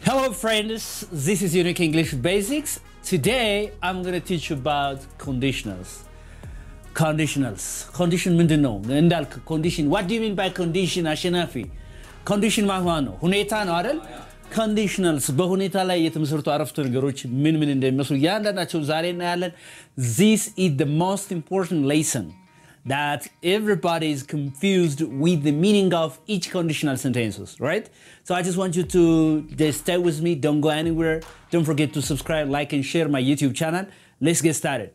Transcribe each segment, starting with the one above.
Hello friends, this is Unique English Basics. Today I'm going to teach you about conditionals. Condition ምንድን ነው? እንዳልክ condition. What do you mean by condition? አሸናፊ condition ማለት ነው ሁኔታ ነው አይደል? Conditionals በሁኔታ ላይ የተመሰረቱ አረፍተ ነገሮች ምን እንደሚመስሉ ያንዳንዳቸው ዛሬ እናያለን. This is the most important lesson that everybody is confused with the meaning of each conditional sentences, right? So I just want you to just stay with me, don't go anywhere. Don't forget to subscribe, like and share my YouTube channel. Let's get started.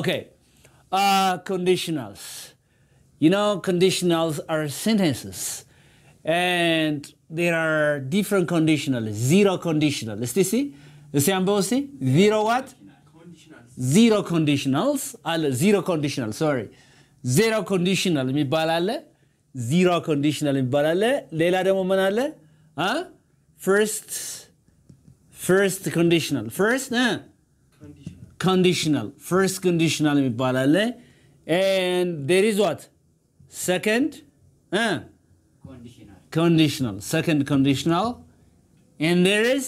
Okay, conditionals. You know, conditionals are sentences. And there are different conditionals. Zero conditional. Let's see. Zero what? Conditionals. Zero conditionals. Zero conditional. Sorry. Zero conditional. Zero conditional. Lela demo manale. First conditional. First conditional. First conditional. And there is what? Second. Conditional. Second conditional. And there is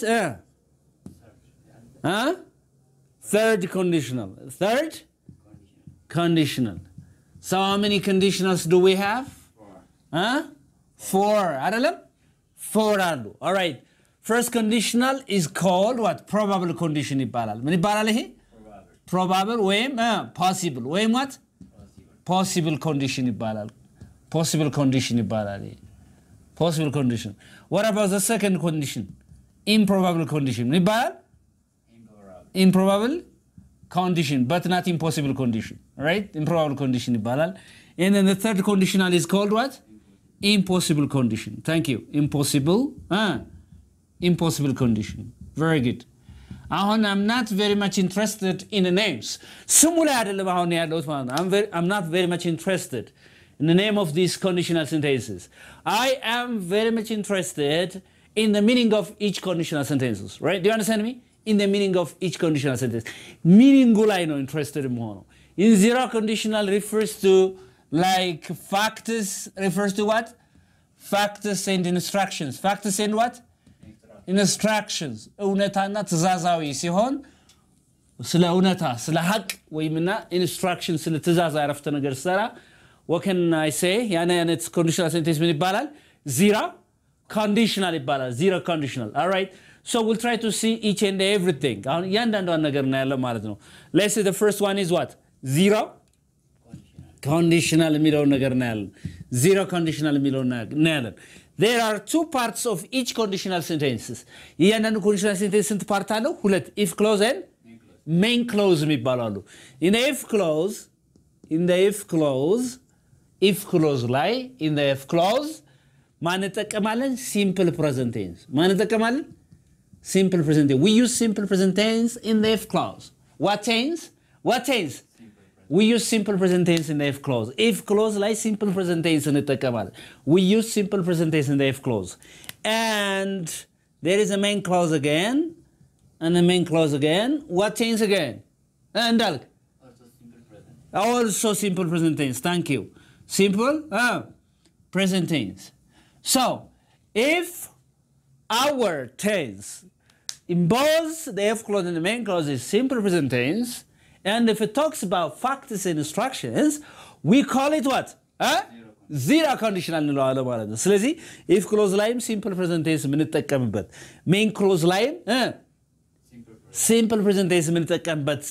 third conditional. Third conditional. So how many conditionals do we have? Four. Four. All right. First conditional is called what? Probable condition. Probable. Possible. What? Possible condition. Possible condition. Possible condition. What about the second condition? Improbable condition. Improbable condition, but not impossible condition. Right? Improbable condition. And then the third conditional is called what? Impossible condition. Thank you. Impossible condition. Very good. I'm not very much interested in the names. I'm not very much interested in the name of these conditional sentences. I am very much interested in the meaning of each conditional sentences, right? Do you understand me? In the meaning of each conditional sentence. Meaning I know interested in more. In zero conditional refers to like facts, refers to what? Facts and instructions. Facts and what? Instructions. እውነታና ትእዛዛዊ ሲሆን ስለ እውነታ ስለ ሐቅ ወይምና instructions ስለ ትእዛዝ አረፍተ ነገር ሰራ. What can I say? It's conditional sentence ምን ይባላል? Zero conditional ይባላል. Zero conditional. All right. So we'll try to see each and everything. አሁን ያንዳንዷን ነገር እናያለን ማለት ነው. Let's say the first one is what? Zero conditional የሚለውን ነገር እናያለን. Zero conditional የሚለውን እናያለን. There are two parts of each conditional sentences. ያንዳንዱ conditional sentence ስንት ፓርት አለው? ሁለት. If clause and main clause የሚባላሉ. In the if clause ላይ in the if clause ማን እንጠቀማለን? Simple present tense. ማን እንጠቀማለን? Simple present tense. We use simple present tense in the if clause. What tense? We use simple present tense in the if clause. If clause ላይ simple present tense እንጠቀማለን. We use simple present tense in the if clause. And there is a main clause again. And a main clause again. What tense again? እንዳልክ Also simple present tense. Thank you. Simple present tense. So, if our tense in both the if clause and the main clause is simple present tense, and if it talks about facts and instructions, we call it what? Zero conditional እንለዋለን ማለት ነው. ስለዚህ if clause ላይም simple present tense የምንጠቀምበት main clause ላይም simple present tense የምንጠቀምበት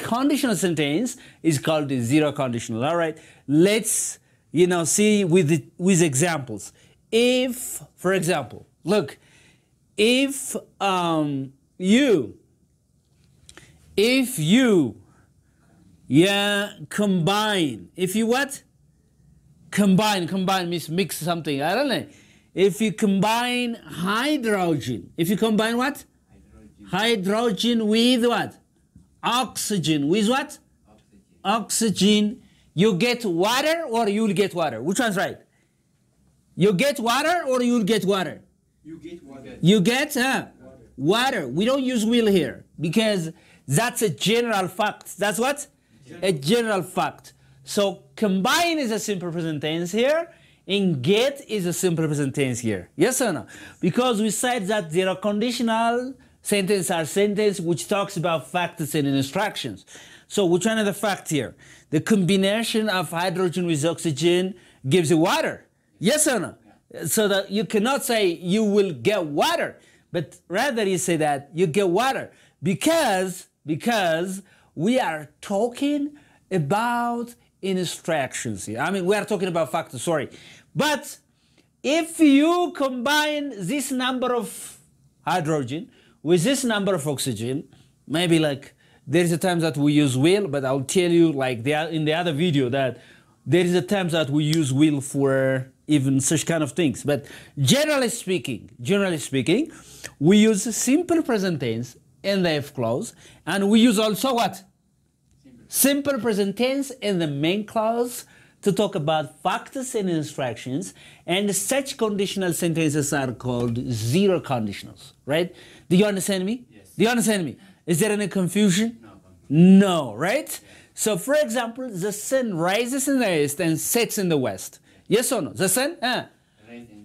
conditional sentence is called the zero conditional. All right, let's see with examples. If, for example, look, if you combine, if you what? Combine means mix something. I don't know. If you combine hydrogen, what? Hydrogen with what? Oxygen. With what? Oxygen. You get water or you'll get water. Which one's right? You get water or you'll get water? You get water. You get water. We don't use will here because that's a general fact. That's what? A general fact. So combine is a simple present tense here, and get is a simple present tense here. Yes or no? Because we said that there are conditional sentences are sentences which talks about facts and instructions. So which one is the fact here? The combination of hydrogen with oxygen gives you water. Yes or no? Yeah. So that you cannot say you will get water, but rather you say that you get water because we are talking about instructions here. I mean, we are talking about facts, sorry. But if you combine this number of hydrogen with this number of oxygen, maybe like there is a time that we use will, but I'll tell you like in the other video that there is a time that we use will for even such kind of things. But generally speaking, we use simple present tense in the if clause, and we use also what? Simple present tense in the main clause to talk about facts and instructions, and such conditional sentences are called zero conditionals, right? Do you understand me? Yes. Do you understand me? Is there any confusion? No. No, right? Yeah. So for example, the sun rises in the east and sets in the west. Yes or no? The sun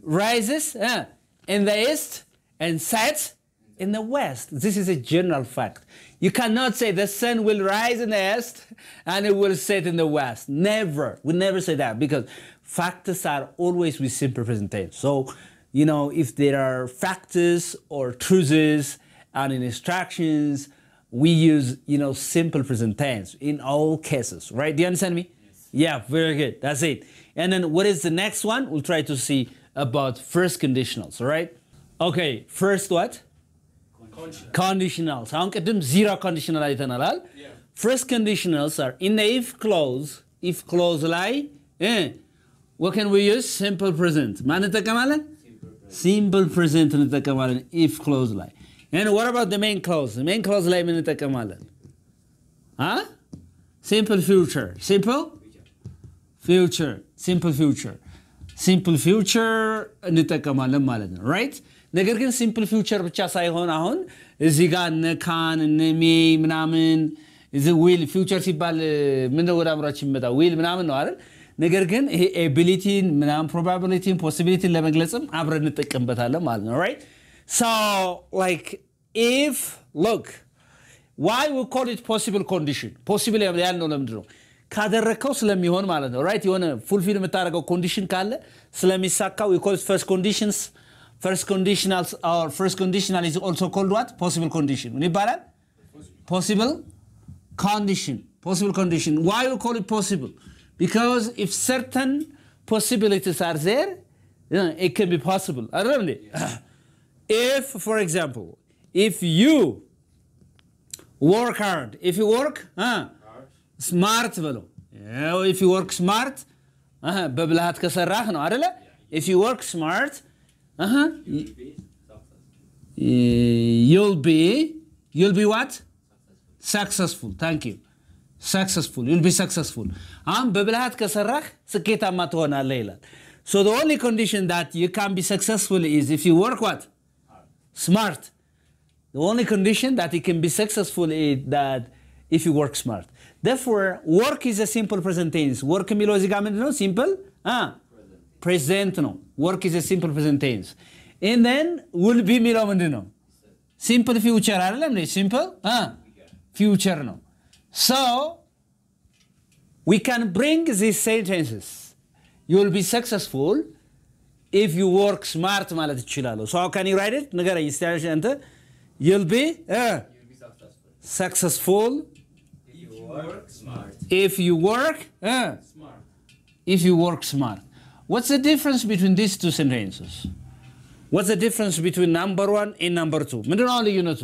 rises in the east and sets in the west. This is a general fact. You cannot say the sun will rise in the east and it will set in the west. Never. We never say that because facts are always with simple present tense. So, you know, if there are facts or truths and instructions, we use, you know, simple present tense in all cases, right? Do you understand me? Yes. Yeah, very good. That's it. And then what is the next one? We'll try to see about first conditionals, all right? Okay, first what? Conditionals. አሁን ቅድም zero conditional አይተናል። First conditionals are in the if clause ላይ what can we use? Simple present. ማን እንጠቀማለን? Simple present እንጠቀማለን if clause ላይ. And what about the main clause? The main clause ላይ ምን እንጠቀማለን? Huh? Simple future. Simple future. Simple future. Simple future እንጠቀማለን ማለት ነው, right? ነገር ግን ሲምፕል ፊውቸር ብቻ ሳይሆን አሁን እዚህ ጋር ነካን ነሜ ምናምን እዚ ዊል ፊውቸር ሲባል ምን ነው ወደ አምራች ይመጣ ዊል ምናምን ነው አይደል? ነገር ግን ይሄ ኤቢሊቲን ምናምን ፕሮባቢሊቲን ፖሲቢሊቲን ለመግለጽም አብረን እንጠቀምበታለን ማለት ነው, right? So like if look why we call it possible condition? possible ያልነው ለምንድን ነው? ካደረከው ስለሚሆን ማለት ነው, right? የሆነ ፉልፊል የምታደርገው ኮንዲሽን ካለ ስለሚሳካው we call it first conditions. First conditionals or first conditional is also called what? Possible condition. ምን ይባላል? Possible condition. Possible condition. Why we call it possible? Because if certain possibilities are there, it can be possible. አይደል? If, for example, if you work hard, if you work smart በለው. If you work smart, በብልሃት ከሰራህ ነው አይደል? If you work smart, you'll be what? Successful. Thank you. Successful. You'll be successful. በብልሃት ከሰራህ ስኬታማ ትሆናለህ ይላል. So the only condition that you can be successful is if you work what? Smart. The only condition that you can be successful is that if you work smart. Therefore, work is a simple present tense. Work የሚለው እዚህ ጋር ምንድን ነው? Simple? Present ነው. Work is a simple present tense. And then will be የሚለው ምንድን ነው? Simple future አይደለም እንዴ? Simple future ነው. So we can bring these sentences. You will be successful if you work smart ማለት ይችላል. So how can you write it? ንገረኝ እስቲ አንተ. You'll be successful if you work smart. If you work smart. What's the difference between these two sentences? What's the difference between number one and number two? ምንድነው ልዩነቱ?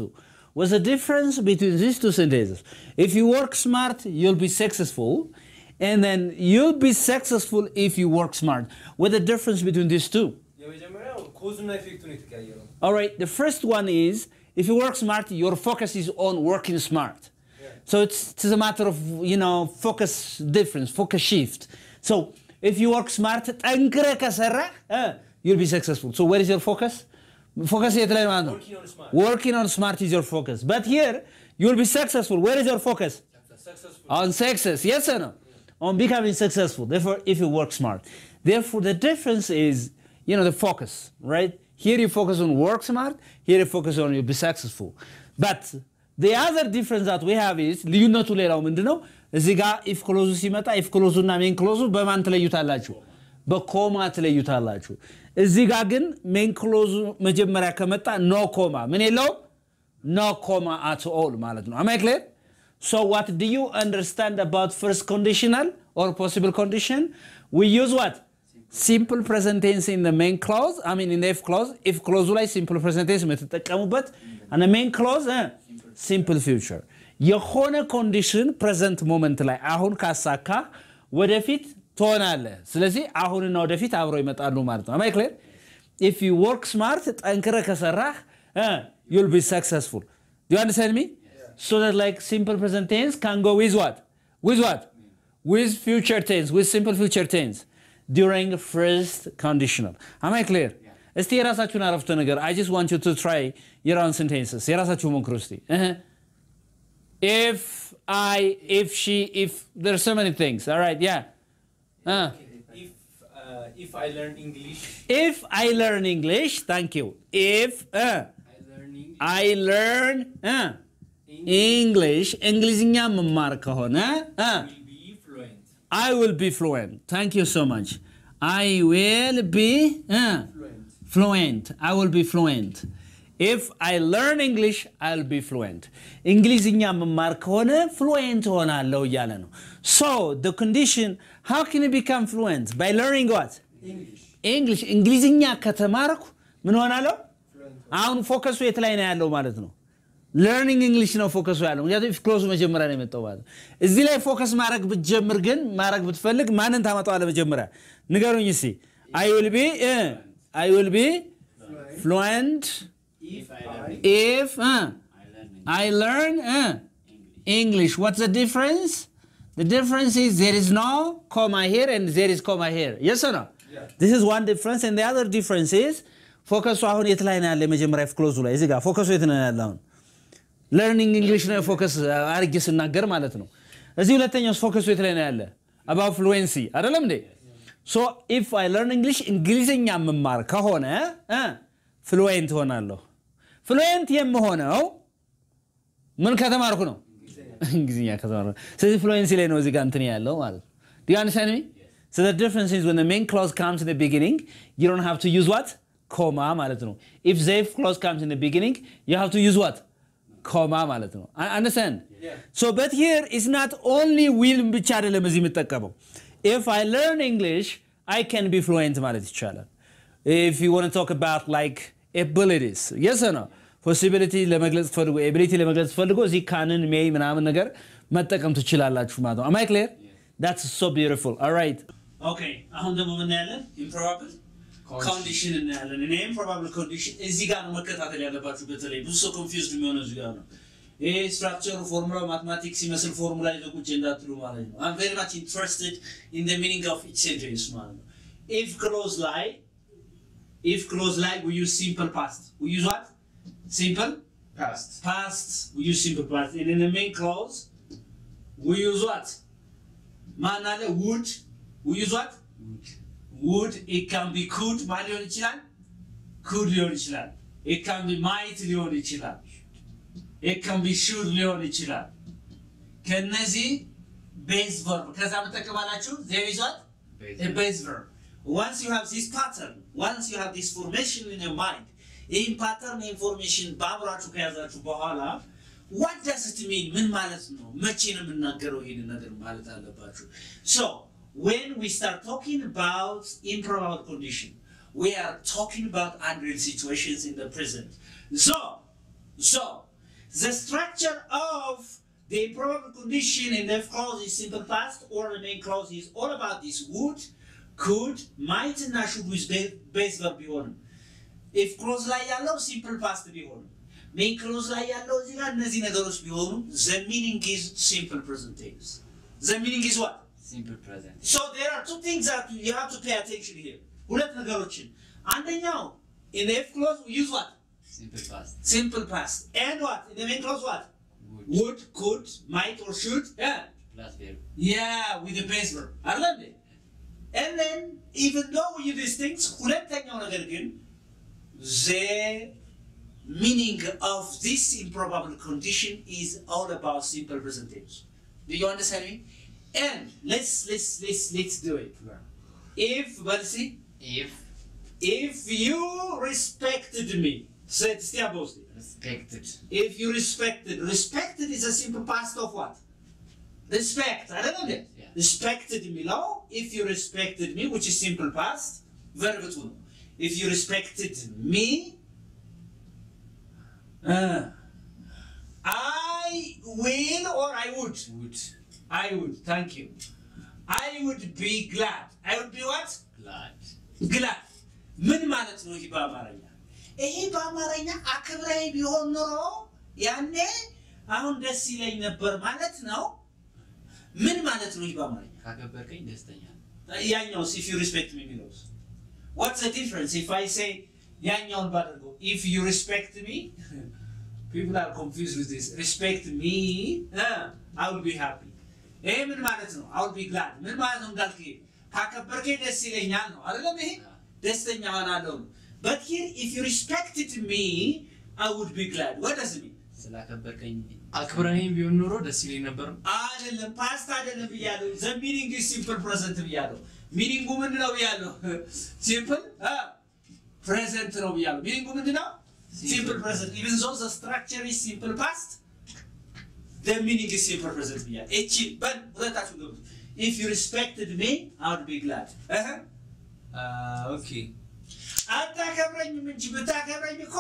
What's the difference between these two sentences? If you work smart, you'll be successful. And then you'll be successful if you work smart. What's the difference between these two? All right, the first one is, if you work smart, your focus is on working smart. So it's a matter of, you know, focus difference, focus shift. So if you work smart, you'll be successful. So where is your focus? Focus is working on smart is your focus. But here, you'll be successful. Where is your focus? On success, yes or no? On becoming successful. Therefore, if you work smart. Therefore, the difference is, the focus, right? Here you focus on work smart, here you focus on you be successful. But the other difference that we have is, ልዩነቱ ሌላው ምንድነው? እዚህ ጋር if clause ሲመጣ if clause እና main clause በማን ትለዩታላችሁ? በኮማ ትለዩታላችሁ። እዚህ ጋር ግን main clause መጀመሪያ ከመጣ no comma ምን የለው? No comma at all ማለት ነው። Am I clear? So what do you understand about first conditional or possible condition? We use what? Simple present tense in the main clause. I mean in the if clause. If clause ላይ simple present tense የምትጠቀሙበት and the main clause simple future. የሆነ condition present moment ላይ አሁን ካሳካ ወደፊት ትሆናለህ። ስለዚህ አሁንና ወደፊት አብረው ይመጣሉ ማለት ነው። Am I clear? If you work smart ጠንክረህ ከሰራህ you'll be successful. Do you understand me? So that like simple present tense can go with what? With what? With future tense, with simple future tense during first conditional. Am I clear? እስቲ የራሳችሁን አረፍተ ነገር I just want you to try your own sentences. የራሳችሁ ሞክሩ እስቲ. If I, if she, if there's so many things. All right, yeah. If I learn English. If I learn English, thank you. If I learn English, እንግሊዝኛ መማር ከሆነ I will be fluent. Thank you so much. I will be fluent. I will be fluent. If I learn English, I'll be fluent. እንግሊዝኛ መማር ከሆነ fluent ሆናለሁ እያለ ነው. So, the condition, how can you become fluent? By learning what? English. እንግሊዝኛ ከተማርኩ ምን ሆናለሁ? አሁን ፎከሱ የት ላይ ነው ያለው ማለት ነው? learning English ነው ፎከሱ ያለው። ምክንያቱም if clause መጀመሪያ ነው የመጣው ማለት ነው። እዚህ ላይ ፎከስ ማድረግ ብትጀምር ግን ማድረግ ብትፈልግ ማንን ታመጣዋለህ መጀመሪያ? ንገሩኝ እስቲ. I will be fluent if I learn English. What's the difference? The difference is there is no comma here and there is comma here. Yes or no? Yeah. This is one difference, and the other difference is focus አሁን የት ላይ ነው ያለው መጀመሪያ if clause ላይ እዚህ ጋር ፎከሱ የት ነው ያለው? learning English ነው ፎከስ አርጌ ስናገር ማለት ነው። እዚህ ሁለተኛው ፎከሱ የት ላይ ነው ያለው? about fluency አይደለም እንዴ? So if I learn English እንግሊዝኛ መማር ከሆነ fluent ሆናለሁ። fluent የምሆነው ምን ከተማርኩ ነው? እንግሊዝኛ ከተማርኩ። ስለዚህ fluency ላይ ነው እዚህ ጋር እንትን ያለው ማለት ነው። Do you understand me? So the difference is when the main clause comes in the beginning, you don't have to use what? Comma ማለት ነው. If the if clause comes in the beginning, you have to use what? Comma ማለት ነው. Understand? Yeah. So but here is not only will ብቻ አይደለም እዚህ የምጠቀመው. If I learn English, I can be fluent ማለት ይቻላል. If you want to talk about like abilities, yes or no? Possibility ለመግለጽ ፈልጎ ability ለመግለጽ ፈልጎ እዚህ canን may ምናምን ነገር መጠቀም ትችላላችሁ ማለት ነው. Am I clear? That's so beautiful. All right. Okay. አሁን ደግሞ ምን ያለን? Improbable condition እናያለን። እኔ improbable condition እዚህ ጋር ነው መከታተል ያለባችሁ በተለይ ብዙ ሰው confused የሚሆነው እዚህ ጋር ነው። ይሄ structure formula mathematics ይመስል ፎርሙላ ይዘቁጭ እንዳትሉ ማለት ነው. I'm very much interested in the meaning of each sentence ማለት ነው. If clause like we use simple past. We use what? Simple past. We use simple past. And in the main clause we use what? Manale would. We use what? Would. It can be could. ማን ሊሆን ይችላል? Could ሊሆን ይችላል. It can be might ሊሆን ይችላል. It can be should ሊሆን ይችላል. ከነዚህ base verb ከዛ መጠቀማላችሁ there is what? A base verb. Once you have this pattern, once you have this formation in your mind, in pattern information ባብራችሁ ከያዛችሁ በኋላ what does it mean? ምን ማለት ነው? መቼ ነው የምናገረው ይሄን ነገር ማለት አለባችሁ. So, when we start talking about improbable condition, we are talking about unreal situations in the present. So, the structure of the improbable condition in the clause is simple past or the main clause is all about this would, could, might እና should with base verb ቢሆንም if clause ላይ ያለው simple past ቢሆንም main clause ላይ ያለው እዚህ ጋር እነዚህ ነገሮች ቢሆኑም the meaning is simple present tense. The meaning is what? Simple present. So there are two things that you have to pay attention here. ሁለት ነገሮችን አንደኛው in the if clause we use what? Simple past. Simple past. And what? In the main clause what? would, could, might or should. Yeah. Plus verb. Yeah, with the base verb. I love it. And then, even though we use these things, the meaning of this improbable condition is all about simple present tense. Do you understand me? And let's do it. If, let's see. If you respected me, said Respected. if you respected is a simple past of what? Respect. I don't know that. Yeah. Respected me now. If you respected me, which is simple past, verb 2. If you respected me, I will or I would. I would. Thank you. I would be glad. I would be what? Glad. ምን ማለት ነው ይሄ በአማርኛ? ይሄ በአማርኛ አክብረኝ ቢሆን ኖሮ ያኔ አሁን ደስ ይለኝ ነበር ማለት ነው። ምን ማለት ነው ይሄ በአማርኛ? ካከበርከኝ ደስተኛ ያኛውስ if you respect me የሚለውስ? What's the difference if I say ያኛውን ባደርገው if you respect me? People are confused with this. Respect me, I will be happy. ይሄ ምን ማለት ነው? I will be glad. ምን ማለት ነው እንዳልክ ካከበርከኝ ደስ ይለኛል ነው አይደለም ይሄ? ደስተኛ ሆናለሁ ነው። But here if you respected me, I would be glad. What does it mean? ስላከበርከኝ አክብረኝ ቢሆን ኖሮ ደስ ይለኝ ነበር አይደለም ፓስት አይደለም ብያለሁ the meaning is simple present ብያለሁ meaning ምንድነው ብያለሁ simple present ነው ብያለሁ meaning ምንድነው simple present even though the structure is simple past the meaning is simple present ብያለሁ እቺ ሁለታችሁ ገቡ if you respected me I would be glad okay አታከብረኝም እንጂ ብታከብረኝ እኮ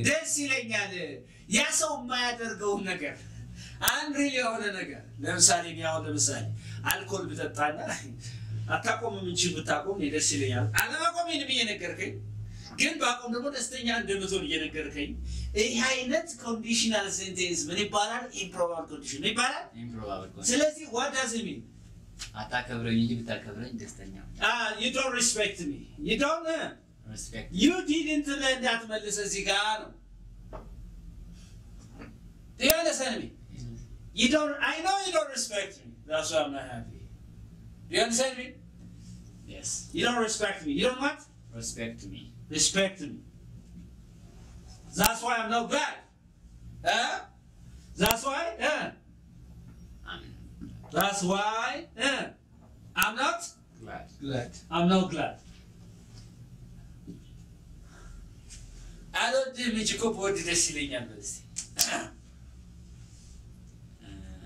ደስ ይለኛል ያ ሰው የማያደርገው ነገር አንሪል የሆነ ነገር ለምሳሌ አልኮል ብጠጣና አታቆምም እንጂ ብታቆም ደስ ይለኛል አለማቆሜን ብየነገርከኝ ግን ባቆም ደግሞ ደስተኛ እንደምትሆን እየነገርከኝ ይሄ አይነት conditional sentence ምን ይባላል improbable condition ይባላል improbable condition ስለዚህ what does it mean አታከብረኝ እንጂ ብታከብረኝ ደስተኛ you don't respect me you don't respect you didn't learn that መልሰ እዚህ ጋር ነው Do you understand me? You don't. I know you don't respect me. That's why I'm not happy. Do you understand me? Yes. You don't respect me. You don't what? Respect me. Respect me. That's why I'm not glad. That's why. That's why. I'm not glad. I'm not glad. I don't do me to go to the ceiling.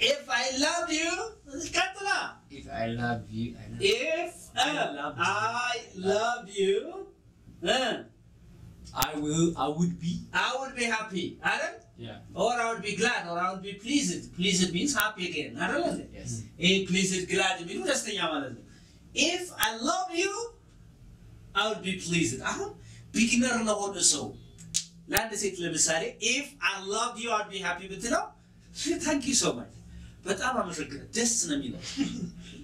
If I love you, if I love you, if I love you, I would be happy. Adam? Yeah. Or I would be glad, or I would be pleased. Pleased means happy again. I don't know. Yes. Pleased, glad means just if I love you, I would be pleased. Beginner no one so. Land is it if I love you, I'd be happy with you. Thank you so much. በጣም አመሰግናለሁ ደስ ነው የሚለው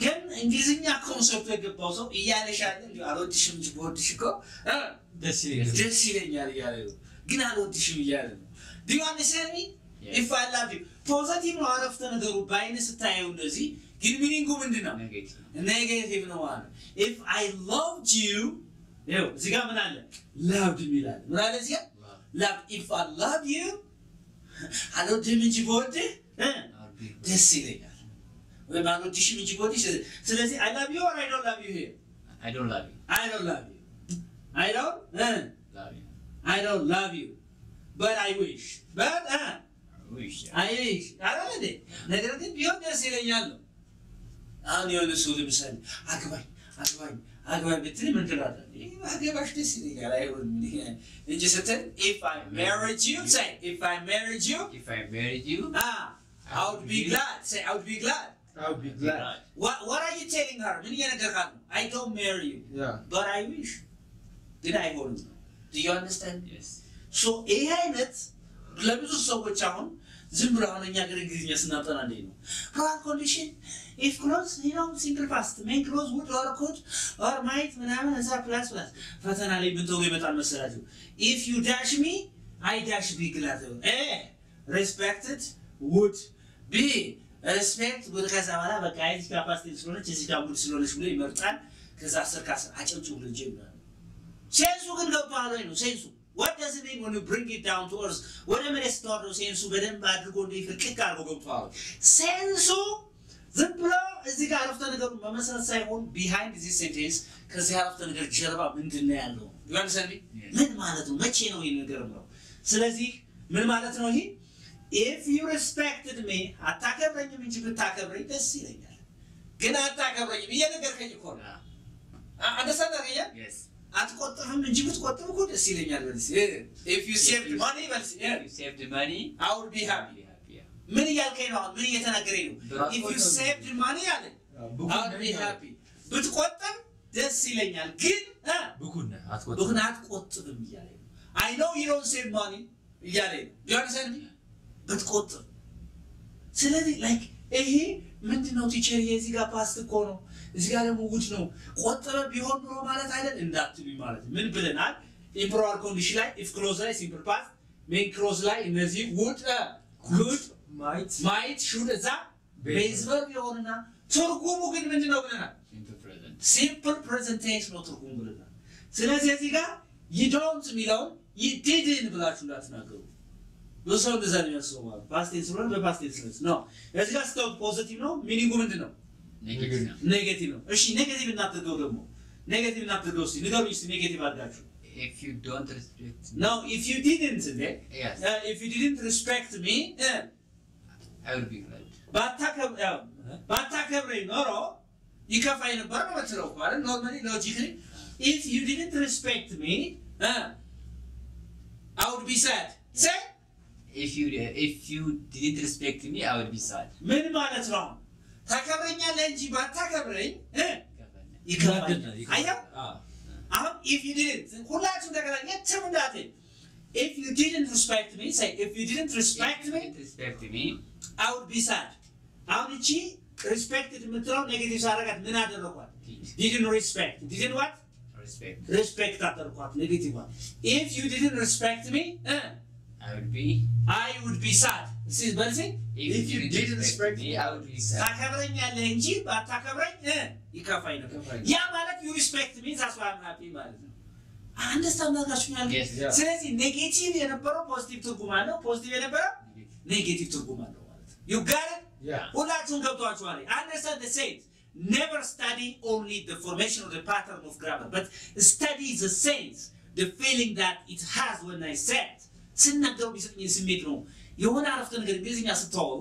ግን እንግሊዝኛ ኮንሰፕት የገባው ሰው እያለሻለ አልወድሽም እንጂ ቦድሽ እኮ ደስ ይለኛል እያለ ግን አልወድሽም እያለ ነው Do you understand me? Yes. If I love you ፖዚቲቭ ነው አረፍተ ነገሩ ባይነ ስታየው እንደዚህ ግን ሚኒንጉ ምንድነው ኔጌቲቭ ነው ማለት If I loved you ይኸው እዚህ ጋር ምን አለ loved ይላል ምን አለ እዚህ love If I love you አልወድም እንጂ ቦድህ ደስ ይለኛል ወይ ማንወድሽም እንጂ ቦድሽ ስለዚህ I love you or I don't love you here I don't love you I don't love you I don't love you I don't love you but I wish but wish I wish I don't know ነገር ግን ቢሆን ደስ ይለኛል ነው አሁን የሆነ ሰው ለምሳሌ አግባኝ ብትል ምን ትላለህ አገባሽ ደስ ይለኛል አይሆንም እንጂ ስትል if I married you say if I married you I would be glad. Say, I would be glad. I would be glad. What are you telling her? I don't marry you. Yeah. But I wish. Did I hold you? Do you understand? Yes. So, አይነት ለብዙ ሰዎች አሁን ዝም ብለው አሁን እኛ ገር እንግሊዝኛ ስናጠና እንዴ ነው ፕሮባብል ኮንዲሽን if clause simple past main clause would or could or might ምናምን እዛ ፕላስ ፈተና ላይ ምን ተብሎ ይመጣል መሰላችሁ if you dash me I dash be glad respected would be respect with ከዛ በኋላ በቃ እዚህ ጋር past tense ስለሆነች እዚህ ጋር would ስለሆነች ብሎ ይመርጣል ከዛ አስር ካስር አጨብጭቡ ብሎ ይጀምራል ሴንሱ ግን ገብቷል ወይ ነው ሴንሱ what does it mean when you bring it down to earth ወደ መሬት ስትወርደው ሴንሱ በደንብ አድርጎ እንዲፍርቅቅ አድርጎ ገብቷል ሴንሱ ዝም ብሎ እዚህ ጋር አረፍተ ነገሩ መመሰረት ሳይሆን behind this sentence ከዚህ አረፍተ ነገር ጀርባ ምንድነው ያለው you understand me ምን ማለት ነው መቼ ነው ይሄ ነገር ነው ስለዚህ ምን ማለት ነው ይሄ if you respected me አታከብረኝም እንጂ ብታከብረኝ ደስ ይለኛል ግን አታከብረኝም እየነገርከኝ እኮ ነው understand that yes አትቆጥብም እንጂ ብትቆጥብ እኮ ደስ ይለኛል በልስ if you saved money በልስ you saved money I would be happy ምን ያልከኝ ነው ምን እየተናገረኝ ነው if you saved money አለ I would be happy ብትቆጥብ ደስ ይለኛል ግን ብኩና አትቆጥብም ይያለኝ I know you don't save money ይያለኝ you understand me ብትቆጥብ ስለዚህ like ይሄ ምንድነው ቲቸር የዚህ ጋር ፓስት እኮ ነው እዚህ ጋር ደግሞ ውድ ነው ቆጥበ ቢሆን ነው ማለት አይደል እንዳትሉኝ ማለት ምን ብለናል improper condition ላይ if clause ላይ simple past main clause ላይ እነዚህ would could might should እዛ base verb ይሆንና ትርጉሙ ግን ምንድነው ብለናል simple present tense ነው ትርጉሙ ብለናል ስለዚህ እዚህ ጋር you don't ሚለው you didn't ብላችሁ እንዳትናገሩ በሰው እንደዛኝ ያስባል past tense ነው በpast tense ነው እዚህ ጋር ስታውት ፖዚቲቭ ነው ሚኒንጉ ምንድነው ኔጌቲቭ ነው እሺ ኔጌቲቭ እናድርገው ደግሞ ኔጌቲቭ እናድርገው እስቲ ንገሩኝ እስቲ ኔጌቲቭ አድርጋችሁ if you don't respect me no if you didn't yes if you didn't respect me I will be glad ባታከብረኝ ኖሮ ይከፋኝ ነበር ነው የምትለው አይደል normally logically if you didn't respect me I would be sad say if you didn't respect me I would be sad ምን ማለት ነው ታከብረኛለህ እንጂ ባታከብረኝ ይከፋኝ አያው አሁን if you didn't ሁላችሁ ተከታተሉ የትምዳቴ if you didn't respect me say if you didn't respect me I would be sad አሁን እቺ respected የምትለው ኔጌቲቭ ሳረጋት ምን አደረኳት didn't respect didn't what respect አደረኳት ኔጌቲቭ if you didn't respect me I would be sad see but see if you didn't respect me I would be sad ታከብረኛለህ እንጂ ባታከብረኝ ይከፋኝ ነው ያ ማለት you respect me that's why I'm happy ማለት ነው understand ማጋሽኛል ስለዚህ ኔጌቲቭ የነበረው ፖዚቲቭ ትርጉም አለው ፖዚቲቭ የነበረው ኔጌቲቭ ትርጉም አለው ማለት you got it ሁላችሁም ገብቷችኋል understand the sense never study only the formation of the pattern of grammar but study the sense the feeling that it has when I said ስናገሩ ቢሰጥኝ ስሜት ነው የሆነ አረፍተ ነገር እንግሊዝኛ ስታወሩ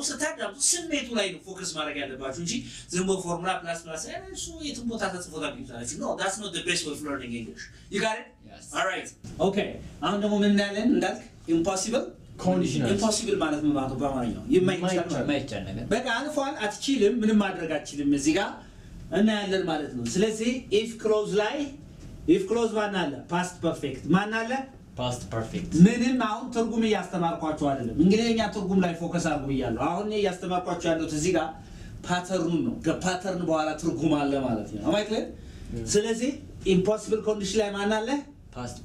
ስታዳምጡ ስሜቱ ላይ ነው ፎከስ ማድረግ ያለባችሁ እንጂ ዝም ብሎ ፎርሙላ ፕላስ ፕላስ እሱ የትም ቦታ ተጽፎታል ይላችሁ no that's not the best way of learning English you got it yes all right okay አሁን ደግሞ ምን እናያለን እንዳልክ impossible conditionals impossible ማለት ምን ማለት ነው በአማርኛው የማይቻል ነገር በቃ አልፏል አትችልም ምንም ማድረግ አትችልም እዚህ ጋር እናያለን ማለት ነው ስለዚህ if clause ማን አለ past perfect ማን አለ past perfect ምንም አሁን ትርጉም ያስተማርኳችሁ አይደለም እንግሊዝኛ ትርጉም ላይ ፎከስ አድርጉ ይያለው አሁን ያስተማርኳችሁ ያለው እዚህ ጋር ፓተርኑን ነው ከፓተርን በኋላ ትርጉም አለ ማለት ነው አማይክለ ስለዚህ impossible condition ላይ ማን አለ past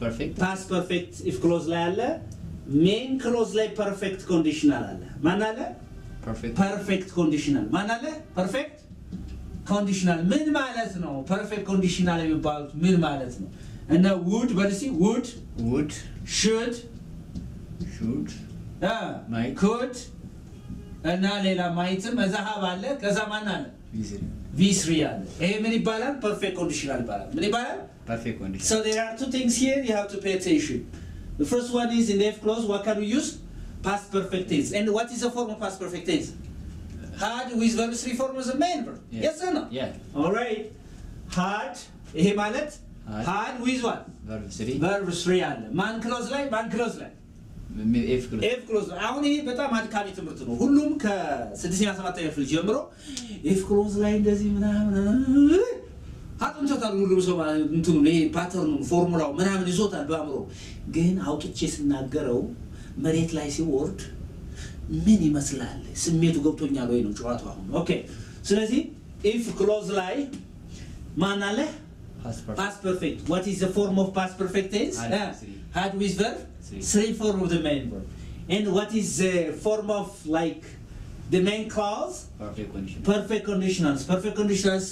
perfect if clause ላይ አለ main clause ላይ perfect conditional አለ ማን አለ perfect conditional ማን አለ perfect conditional ምን ማለት ነው perfect conditional የሚባሉት ምን ማለት ነው እና would በልሲ would should might could እና ሌላ ማይትም እዛሃብ አለ ከዛ ማን አለ v3 አለ ይሄ ምን ይባላል perfect conditional ይባላል ምን ይባላል perfect conditional so there are two things here you have to pay attention the first one is in the if clause what can we use past perfect tense and what is the form of past perfect tense had with verb 3 form as a main verb yes or no yeah all right had ይሄ ማለት had with what verb 3 አለ ማን ክሎዝ ላይ if clause አሁን ይሄ በጣም አድካሚ ትምህርት ነው ሁሉም ከ6ኛ 7ኛ ክፍል ጀምሮ if clause ላይ እንደዚህ ምናምን አጥንቶታል ሁሉም ሰው እንትኑ ይሄ ፓተርኑ ፎርሙላው ምናምን ይዞታል በአምሮ ግን አውጥቼ ስናገረው መሬት ላይ ሲወርድ ምን ይመስላል ስሜቱ ገብቶኛል ወይ ነው ጨዋታው አሁን ኦኬ ስለዚህ if clause ላይ ማን አለ past perfect what is the form of past perfect tense had with verb 3 form of the main verb And what is the form of like the main clause? Perfect conditional. Perfect conditionals. Perfect conditionals,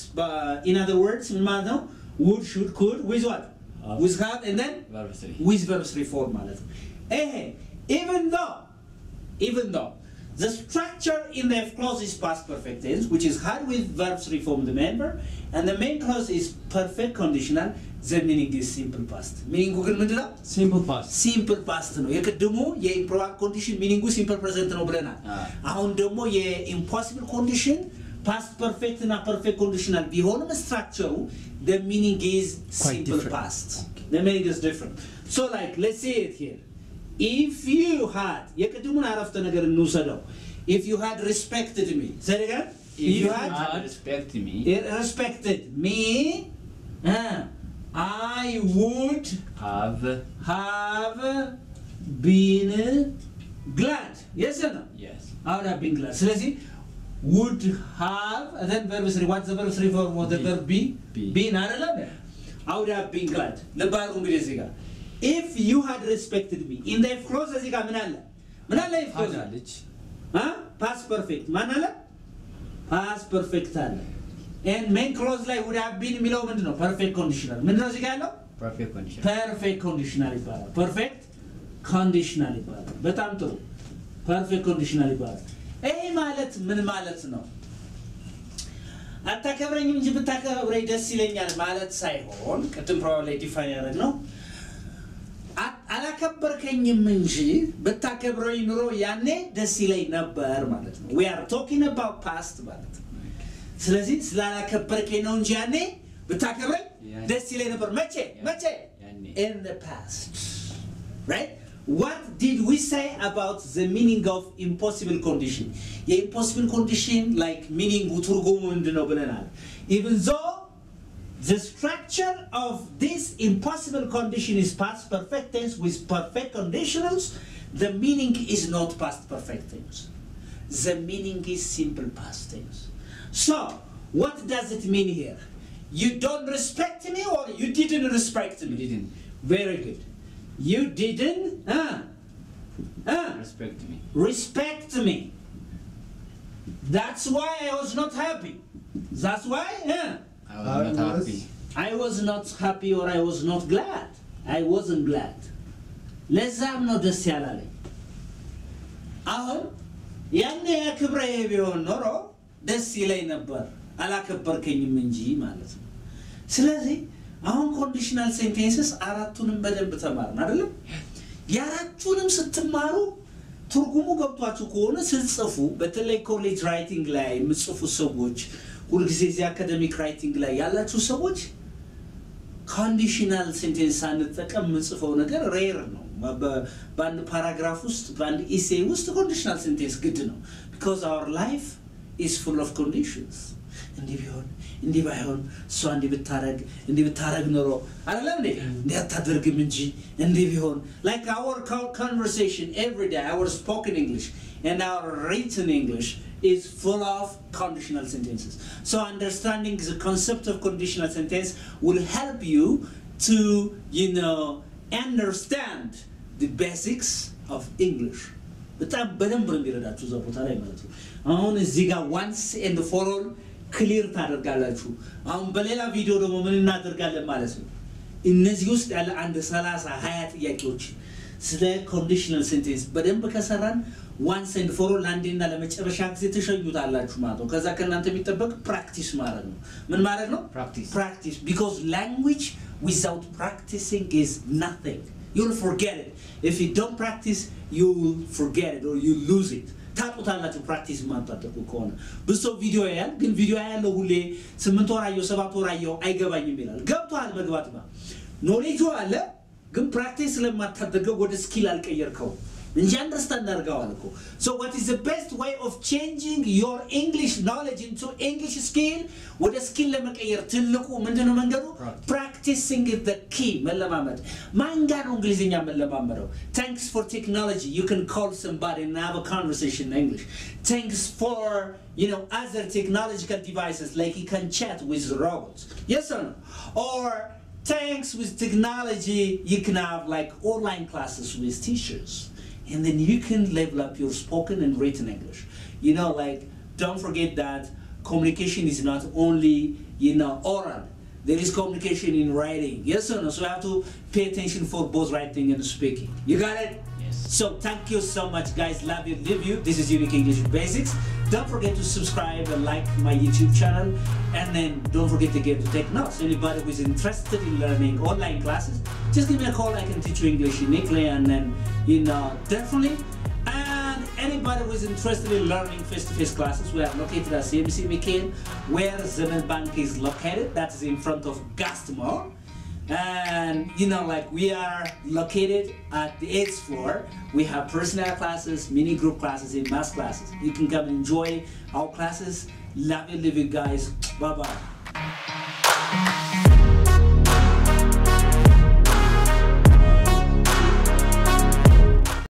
in other words, ምን ማለት ነው? Would, should, could, with what? With have, and then? Verb 3. With verb 3 form ማለት ነው። Even though the structure in the F clause is past perfect tense, which is had with verb 3 form the main verb, and the main clause is perfect conditional, the meaning is simple past. Meaning ግን ምንድን ነው? Simple past. Simple past ነው። የቅድሙ የimprobable condition meaning simple present ነው ብለናል። አሁን ደግሞ የimpossible condition past perfect እና perfect conditional ቢሆንም structure the meaning is simple past. The meaning is different. So like let's say it here. If you had የቅድሙን አረፍተ ነገር እንውሰደው. If you had respected me. Say it again. If you had respected me, I would have been glad. Yes or no? Yes. I would have been glad. ስለዚህ would have and then verb 3. What's the verb 3 form of the verb be? Been አይደለም? I would have been glad. ለባሩ እንግዲህ እዚህ ጋር if you had respected me in the clause እዚህ ጋር ምን አለ if clause አለች past perfect ማን አለ past perfect አለ and main clause ላይ would have been የሚለው ምንድነው perfect conditional ምንድነው እዚህ ጋር ያለው perfect conditional ይባላል perfect conditional ይባላል በጣም ጥሩ perfect conditional ይባላል ይሄ ማለት ምን ማለት ነው አታከብረኝ እንጂ ብታከብረኝ ደስ ይለኛል ማለት ሳይሆን ቅድም probably define ያደረግነው አላከበርከኝም እንጂ ብታከብረኝ ኑሮ ያኔ ደስ ይለኝ ነበር ማለት ነው we are talking about past ማለት ነው ስለዚህ ስላላከበርከኝ ነው እንጂ ያኔ ብታከብረኝ ደስ ይለኝ ነበር መቼ in the past right what did we say about the meaning of impossible condition impossible condition like meaning ትርጉሙ ምንድነው ብለናል even though the structure of this impossible condition is past perfect tense with perfect conditionals. The meaning is not past perfect tense. The meaning is simple past tense. So, what does it mean here? You don't respect me or you didn't respect me? Didn't. Very good. You didn't respect me. That's why I was not happy. That's why? I was not happy or I was not glad. I wasn't glad. ለዛም ነው ደስ ያላለኝ አሁን ያኔ ያክብረህ ቢሆን ኖሮ ደስ ይለኝ ነበር አላከበርከኝም እንጂ ማለት ነው ስለዚህ አሁን ኮንዲሽናል ሴንቴንስስ አራቱንም በደንብ ተማርን አይደል ያራቱንም ስትማሩ ትርጉሙ ገብቷችሁ ከሆነ ስትጽፉ በተለይ ኮሌጅ ራይቲንግ ላይ የምትጽፉ ሰዎች ሁልጊዜ እዚህ አካዳሚክ ራይቲንግ ላይ ያላችሁ ሰዎች conditional sentence አንጠቀም የምንጽፈው ነገር ሬር ነው በአንድ ፓራግራፍ ውስጥ በአንድ ኢሴይ ውስጥ conditional sentence ግድ ነው because our life is full of conditions እንዲህ ቢሆን እንዲህ ባይሆን እሷ እንዲህ ብታረግ ኖሮ አይደለም እንዴ አታደርግም እንጂ እንዲህ ቢሆን like our conversation every day our spoken English and our written English is full of conditional sentences. So understanding the concept of conditional sentence will help you to, understand the basics of English. በጣም በደንብ እንዲረዳችሁ ዘቦታ ላይ ማለት ነው አሁን እዚህ ጋር once and for all ክሊር ታደርጋላችሁ አሁን በሌላ ቪዲዮ ደግሞ ምን እናደርጋለን ማለት ነው እነዚህ ውስጥ ያለ አንድ 30 20 ጥያቄዎች ስለ ኮንዲሽናል ሴንቴንስ በደንብ ከሰራን once and for all አንዴና ለመጨረሻ ጊዜ ተሸዩታላችሁ ማለት ነው ከዛ ከናንተ የሚጠበቅ ፕራክቲስ ማድረግ ነው ምን ማድረግ ነው practice because language without practicing is nothing you'll forget it if you don't practice you will forget it or you lose it ታጡታላችሁ ፕራክቲስ ማጣጣቁ ከሆነ ብዙ ቪዲዮ ያያል ግን ቪዲዮ ያያለው ሁሌ 8 ወር አየው 7 ወር አየው አይገባኝም ይላል ገብቷል መግባትማ ኖሌጁ አለ ግን ፕራክቲስ ለማታደርገው ወደ ስኪል አልቀየርከው እንጂ አንደርስታንድ አድርገዋል እኮ so what is the best way of changing your English knowledge into English skill ወደ ስኪል ለመቀየር ትልቁ ምንድነው መንገዱ practicing is the key መለማመድ ማንጋር እንግሊዝኛ መለማመደው thanks for technology you can call somebody and have a conversation in English thanks for other technological devices like you can chat with robots yes or no or thanks with technology you can have like online classes with teachers and then you can level up your spoken and written English. You know, like, don't forget that communication is not only, you know, oral. There is communication in writing. Yes or no? So you have to pay attention for both writing and speaking. You got it? Yes. So thank you so much, guys. Love you, live you. This is Unique English Basics. Don't forget to subscribe and like my YouTube channel. And then don't forget again to take notes. Anybody who is interested in learning online classes, just give me a call. I can teach you English uniquely. And then, you know, definitely. And anybody who is interested in learning face-to-face classes, we are located at CMC McCain, where Zemen Bank is located. That is in front of Gastmore. And you know, like, we are located at the 8th floor. We have personal classes, mini group classes, and mass classes. You can come enjoy our classes. Love you, live you guys. Bye bye.